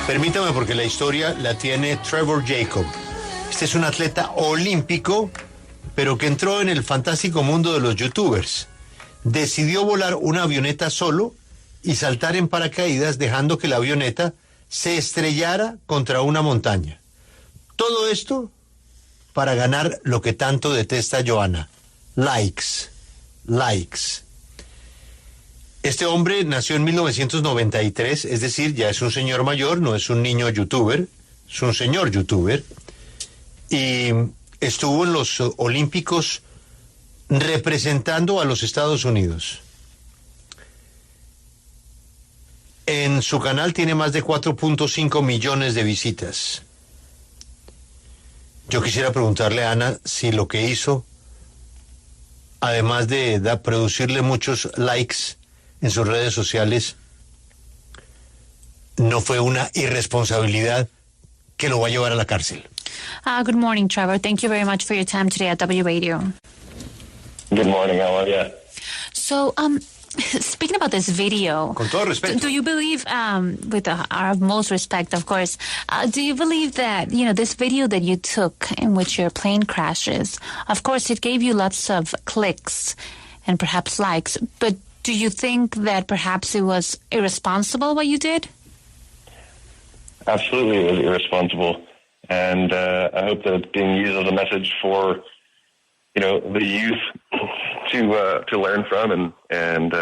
Permítame, porque la historia la tiene Trevor Jacob. Este es un atleta olímpico, pero que entró en el fantástico mundo de los youtubers. Decidió volar una avioneta solo y saltar en paracaídas, dejando que la avioneta se estrellara contra una montaña. Todo esto para ganar lo que tanto detesta Joana: likes. Este hombre nació en 1993, es decir, ya es un señor mayor, no es un niño youtuber, es un señor youtuber, y estuvo en los Olímpicos representando a los Estados Unidos. En su canal tiene más de 4.5 millones de visitas. Yo quisiera preguntarle a Ana si lo que hizo, además de producirle muchos likes en sus redes sociales, no fue una irresponsabilidad que lo va a llevar a la cárcel. Good morning, Trevor. Thank you very much for your time today at W Radio. Good morning, how are you? So, speaking about this video, Con todo respeto. do you believe, with our most respect, of course, do you believe that, this video that you took in which your plane crashes, of course, it gave you lots of clicks and perhaps likes, but do you think that perhaps it was irresponsible what you did? Absolutely, it was irresponsible. And I hope that it's being used as a message for, the youth to learn from, and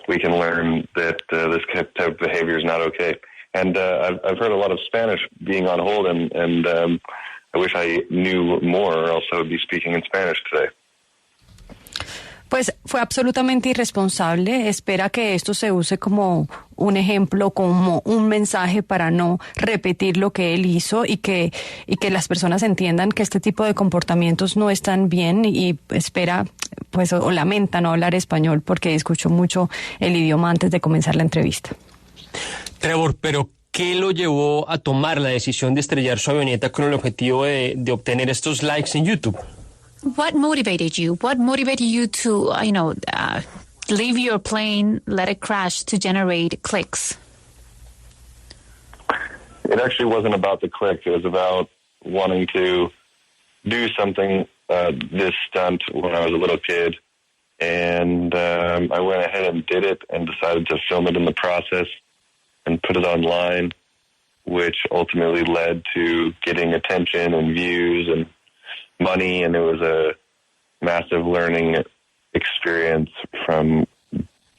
we can learn that this type of behavior is not okay. And I've heard a lot of Spanish being on hold, and I wish I knew more, or else I would be speaking in Spanish today. Pues fue absolutamente irresponsable. Espera que esto se use como un ejemplo, como un mensaje para no repetir lo que él hizo y que las personas entiendan que este tipo de comportamientos no están bien, y espera, pues, o lamenta no hablar español porque escuchó mucho el idioma antes de comenzar la entrevista. Trevor, pero ¿qué lo llevó a tomar la decisión de estrellar su avioneta con el objetivo de obtener estos likes en YouTube? What motivated you? What motivated you to, leave your plane, let it crash to generate clicks? It actually wasn't about the click. It was about wanting to do something, this stunt, when I was a little kid. And I went ahead and did it and decided to film it in the process and put it online, which ultimately led to getting attention and views and money, and it was a massive learning experience from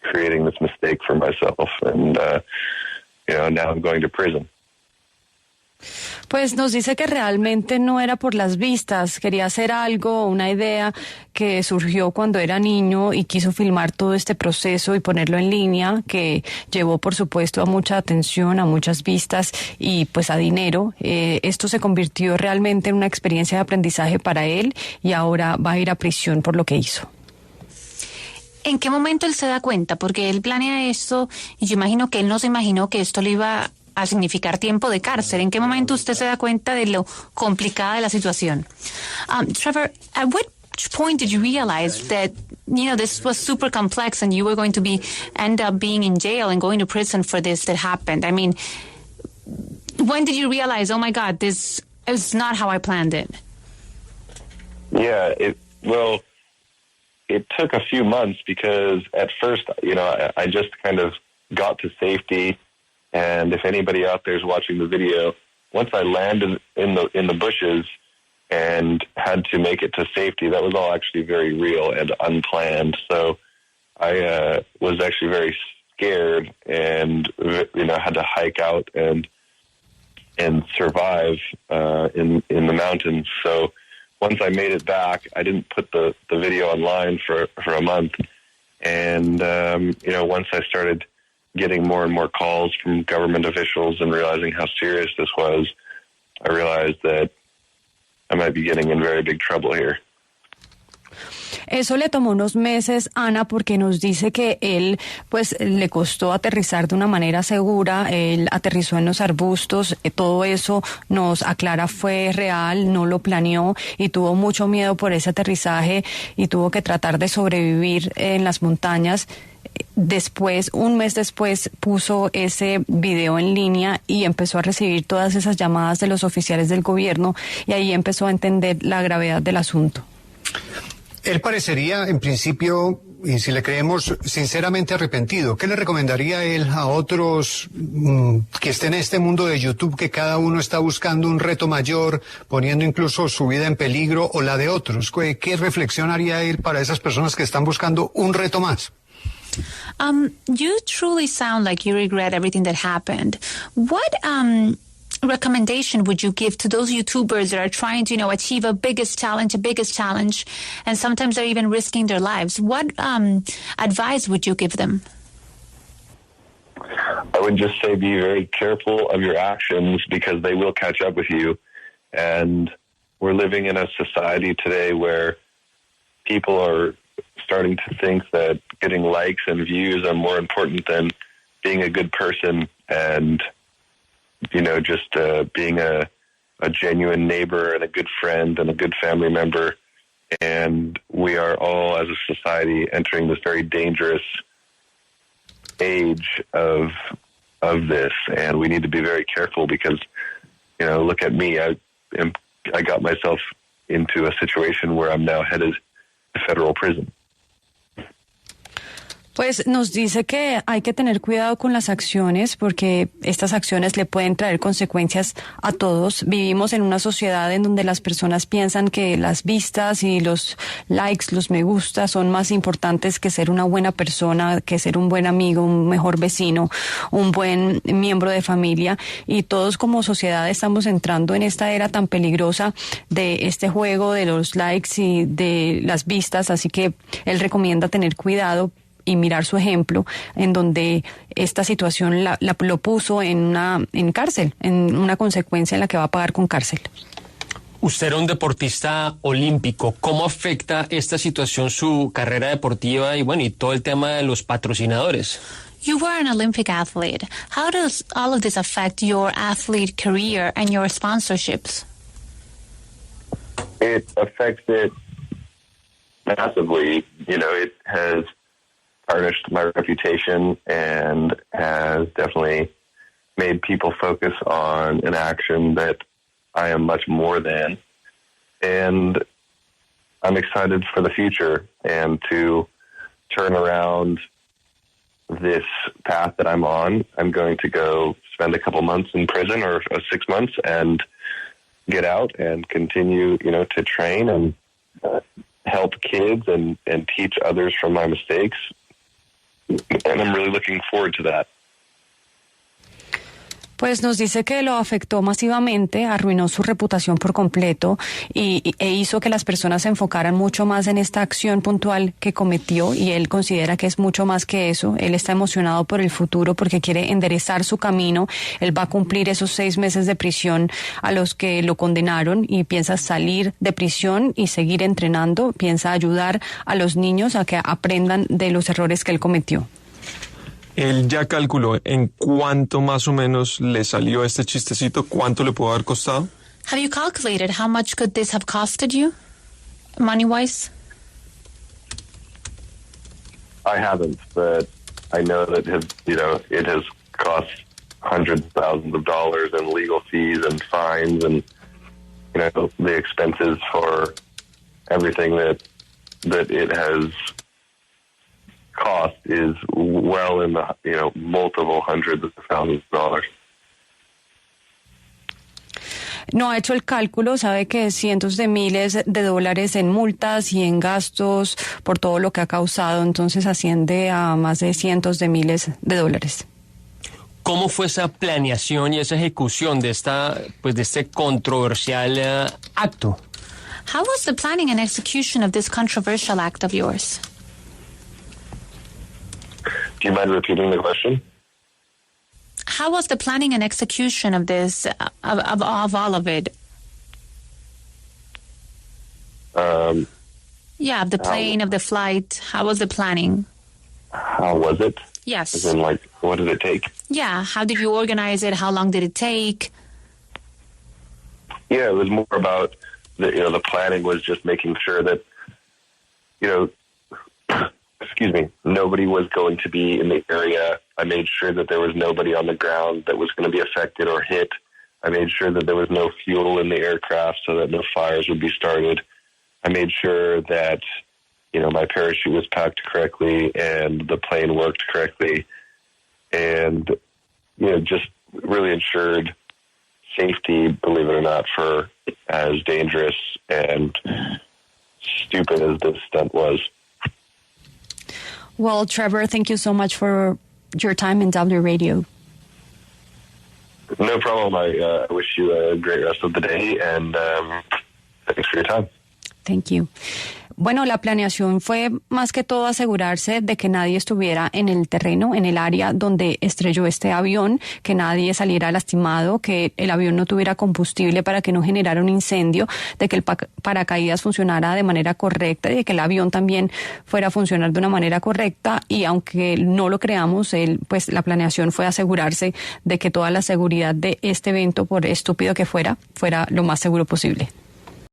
creating this mistake for myself, and now I'm going to prison. Pues nos dice que realmente no era por las vistas, quería hacer algo, una idea que surgió cuando era niño y quiso filmar todo este proceso y ponerlo en línea, que llevó por supuesto a mucha atención, a muchas vistas y pues a dinero. Esto se convirtió realmente en una experiencia de aprendizaje para él y ahora va a ir a prisión por lo que hizo. ¿En qué momento él se da cuenta? Porque él planea esto y yo imagino que él no se imaginó que esto le iba a significar tiempo de cárcel. ¿En qué momento usted se da cuenta de lo complicada de la situación? Trevor, at what point did you realize that, this was super complex and you were going to end up being in jail and going to prison for this that happened? I mean, when did you realize, oh my God, this is not how I planned it? Yeah, it took a few months because at first, I just kind of got to safety. And if anybody out there is watching the video, once I landed in the bushes and had to make it to safety, that was all actually very real and unplanned. So I was actually very scared and had to hike out and survive in the mountains. So once I made it back, I didn't put the video online for a month. And once I started getting more and more calls from government officials and realizing how serious this was, I realized that I might be getting in very big trouble here. Eso le tomó unos meses, Ana, porque nos dice que él, pues, le costó aterrizar de una manera segura. Él aterrizó en los arbustos, todo eso nos aclara fue real, no lo planeó y tuvo mucho miedo por ese aterrizaje y tuvo que tratar de sobrevivir en las montañas. Después, un mes después, puso ese video en línea y empezó a recibir todas esas llamadas de los oficiales del gobierno y ahí empezó a entender la gravedad del asunto. Él parecería, en principio, y si le creemos, sinceramente arrepentido. ¿Qué le recomendaría él a otros que estén en este mundo de YouTube, que cada uno está buscando un reto mayor, poniendo incluso su vida en peligro o la de otros? ¿Qué reflexión haría él para esas personas que están buscando un reto más? You truly sound like you regret everything that happened. What recommendation would you give to those YouTubers that are trying to, achieve a biggest challenge, and sometimes they're even risking their lives? What advice would you give them? I would just say be very careful of your actions because they will catch up with you. And we're living in a society today where people are starting to think that getting likes and views are more important than being a good person and, just being a genuine neighbor and a good friend and a good family member. And we are all, as a society, entering this very dangerous age of this. And we need to be very careful because, look at me. I got myself into a situation where I'm now headed to federal prison. Pues nos dice que hay que tener cuidado con las acciones porque estas acciones le pueden traer consecuencias a todos. Vivimos en una sociedad en donde las personas piensan que las vistas y los likes, los me gusta son más importantes que ser una buena persona, que ser un buen amigo, un mejor vecino, un buen miembro de familia. Y todos como sociedad estamos entrando en esta era tan peligrosa de este juego de los likes y de las vistas. Así que él recomienda tener cuidado y mirar su ejemplo, en donde esta situación lo puso en cárcel, en una consecuencia en la que va a pagar con cárcel. Usted era un deportista olímpico. ¿Cómo afecta esta situación su carrera deportiva y todo el tema de los patrocinadores? You were an Olympic athlete. How does all of this affect your athlete career and your sponsorships? It affects it massively. It has tarnished my reputation and has definitely made people focus on an action that I am much more than. And I'm excited for the future and to turn around this path that I'm on. I'm going to go spend a couple months in prison or 6 months and get out and continue, to train and help kids and teach others from my mistakes. And I'm really looking forward to that. Pues nos dice que lo afectó masivamente, arruinó su reputación por completo e hizo que las personas se enfocaran mucho más en esta acción puntual que cometió y él considera que es mucho más que eso. Él está emocionado por el futuro porque quiere enderezar su camino. Él va a cumplir esos 6 meses de prisión a los que lo condenaron y piensa salir de prisión y seguir entrenando. Piensa ayudar a los niños a que aprendan de los errores que él cometió. Él ya calculó en cuánto más o menos le salió este chistecito, cuánto le pudo haber costado. Have you calculated how much could this have costed you, money-wise? I haven't, but I know that it has cost hundreds of thousands of dollars in legal fees and fines and the expenses for everything that it has cost is well in the multiple hundreds of thousands of dollars. No ha hecho el cálculo, sabe que cientos de miles de dólares en multas y en gastos por todo lo que ha causado, entonces asciende a más de cientos de miles de dólares. ¿Cómo fue esa planeación y esa ejecución de este controversial acto? How was the planning and execution of this controversial act of yours? Do you mind repeating the question? How was the planning and execution of this, of all of it? Of the plane, of the flight. How was the planning? How was it? Yes. As in, what did it take? Yeah, how did you organize it? How long did it take? Yeah, it was more about the planning was just making sure that, nobody was going to be in the area. I made sure that there was nobody on the ground that was going to be affected or hit. I made sure that there was no fuel in the aircraft so that no fires would be started. I made sure that, my parachute was packed correctly and the plane worked correctly, and, just really ensured safety, believe it or not, for as dangerous and stupid as this stunt was. Well, Trevor, thank you so much for your time in W Radio. No problem. I wish you a great rest of the day, and thanks for your time. Thank you. Bueno, la planeación fue más que todo asegurarse de que nadie estuviera en el terreno, en el área donde estrelló este avión, que nadie saliera lastimado, que el avión no tuviera combustible para que no generara un incendio, de que el paracaídas funcionara de manera correcta y de que el avión también fuera a funcionar de una manera correcta. Y aunque no lo creamos, pues la planeación fue asegurarse de que toda la seguridad de este evento, por estúpido que fuera lo más seguro posible.